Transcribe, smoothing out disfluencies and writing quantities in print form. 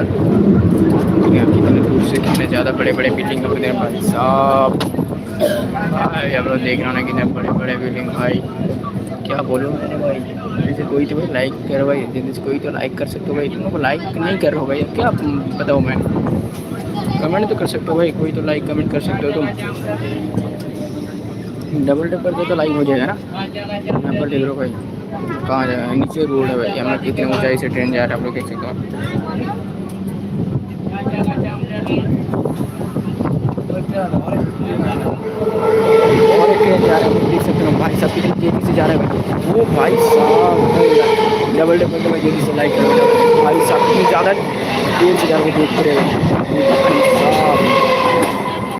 पर। यहाँ कितने दूर से कितने ज़्यादा बड़े बड़े बिल्डिंग होते हैं भाई साहब। भाई आप लोग देख रहे हो ना कितने बड़े बड़े बिल्डिंग भाई। क्या बोलूँ मैंने भाई, जल्दी से कोई तो भाई लाइक करो भाई, जल्दी से कोई तो लाइक कर सकते हो भाई। तुम लोग लाइक नहीं कर रहे हो भाई, क्या बताओ मैं। कमेंट तो कर सकते हो भाई, कोई तो लाइक कमेंट कर सकते हो तुम। डबल टैप कर दो तो लाइक हो जाएगा ना। यहाँ पर देख लो भाई कहाँ जाएगा, नीचे रोड है भाई। यहाँ कितनी ऊंचाई से ट्रेन जा रहा है आप लोग देख सकते हो। और एक ट्रेन जा रहा है देख सकते हो भाई साहब, कितनी तेजी से जा रहा है भाई वो भाई साहब। डबल टैप कर दो भाई, जल्दी से लाइक करो भाई साहब, कितनी ज़्यादा देर से जा रहे हो देखते रहे भाई